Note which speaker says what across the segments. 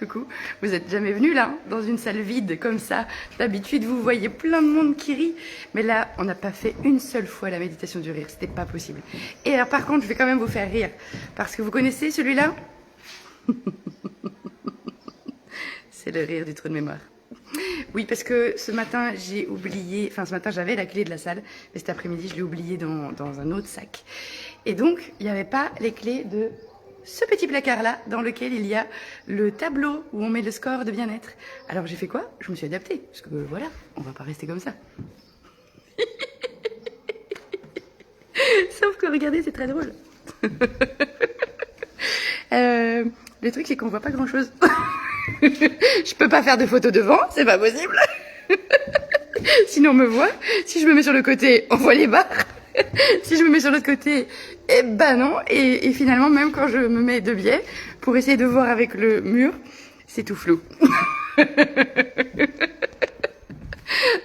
Speaker 1: Coucou, vous n'êtes jamais venu là, dans une salle vide comme ça. D'habitude, vous voyez plein de monde qui rit. Mais là, on n'a pas fait une seule fois la méditation du rire. C'était pas possible. Et alors, par contre, je vais quand même vous faire rire. Parce que vous connaissez celui-là? C'est le rire du trou de mémoire. Oui, parce que ce matin, j'ai oublié... Enfin, ce matin, j'avais la clé de la salle. Mais cet après-midi, je l'ai oublié dans un autre sac. Et donc, il n'y avait pas les clés de... ce petit placard-là, dans lequel il y a le tableau où on met le score de bien-être. Alors j'ai fait quoi? Je me suis adaptée, parce que voilà, on va pas rester comme ça. Sauf que regardez, c'est très drôle. Le truc, c'est qu'on voit pas grand-chose. Je peux pas faire de photos devant, c'est pas possible. Sinon on me voit. Si je me mets sur le côté, on voit les barres. Si je me mets sur l'autre côté, eh ben non. Et finalement, même quand je me mets de biais, pour essayer de voir avec le mur, c'est tout flou.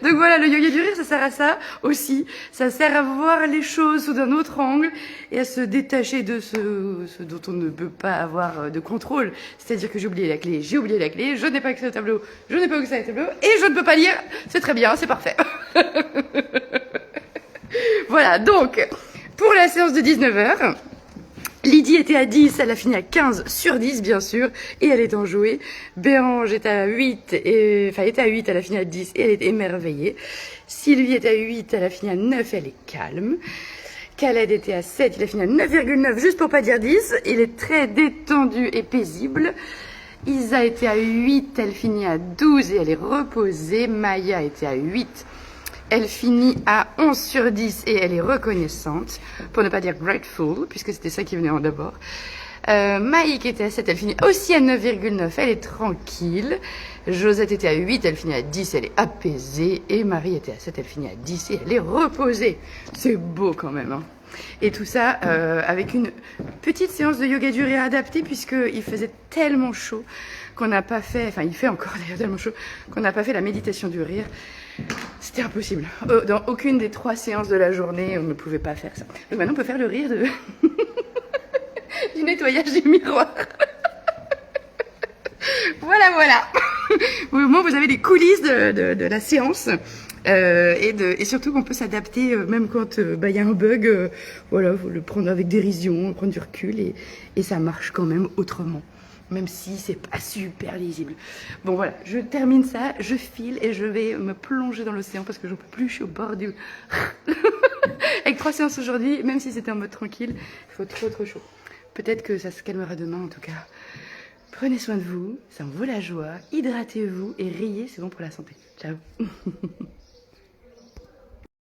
Speaker 1: Donc voilà, le yoga du rire, ça sert à ça aussi. Ça sert à voir les choses sous un autre angle et à se détacher de ce dont on ne peut pas avoir de contrôle. C'est-à-dire que j'ai oublié la clé, je n'ai pas accès au tableau, je n'ai pas accès au tableau et je ne peux pas lire. C'est très bien, c'est parfait. Voilà, donc, pour la séance de 19h, Lydie était à 10, elle a fini à 15 sur 10, bien sûr, et elle est enjouée. Bérange était à 8, était à 8, elle a fini à 10, et elle est émerveillée. Sylvie était à 8, elle a fini à 9, elle est calme. Khaled était à 7, il a fini à 9,9, juste pour pas dire 10. Il est très détendu et paisible. Isa était à 8, elle finit à 12, et elle est reposée. Maya était à 8. Elle finit à 11 sur 10 et elle est reconnaissante, pour ne pas dire grateful, puisque c'était ça qui venait en d'abord. Maïk était à 7, elle finit aussi à 9,9, elle est tranquille. Josette était à 8, elle finit à 10, elle est apaisée. Et Marie était à 7, elle finit à 10 et elle est reposée. C'est beau quand même, hein. Et tout ça avec une petite séance de yoga du rire adaptée, puisqu'il faisait tellement chaud qu'on n'a pas fait, enfin il fait encore d'ailleurs tellement chaud, qu'on n'a pas fait la méditation du rire. C'était impossible. Dans aucune des 3 séances de la journée, on ne pouvait pas faire ça. Donc maintenant, on peut faire le rire du nettoyage du miroir. Voilà, voilà. Au moins, vous avez les coulisses de la séance. Et surtout qu'on peut s'adapter, même quand y a un bug. Voilà, faut le prendre avec dérision, prendre du recul. Et ça marche quand même autrement. Même si c'est pas super lisible. Bon voilà, je termine ça, je file et je vais me plonger dans l'océan parce que j'en peux plus, je suis au bord du... Avec 3 séances aujourd'hui, même si c'était en mode tranquille, il faut trop chaud. Peut-être que ça se calmera demain en tout cas. Prenez soin de vous, ça en vaut la joie, hydratez-vous et riez, c'est bon pour la santé. Ciao.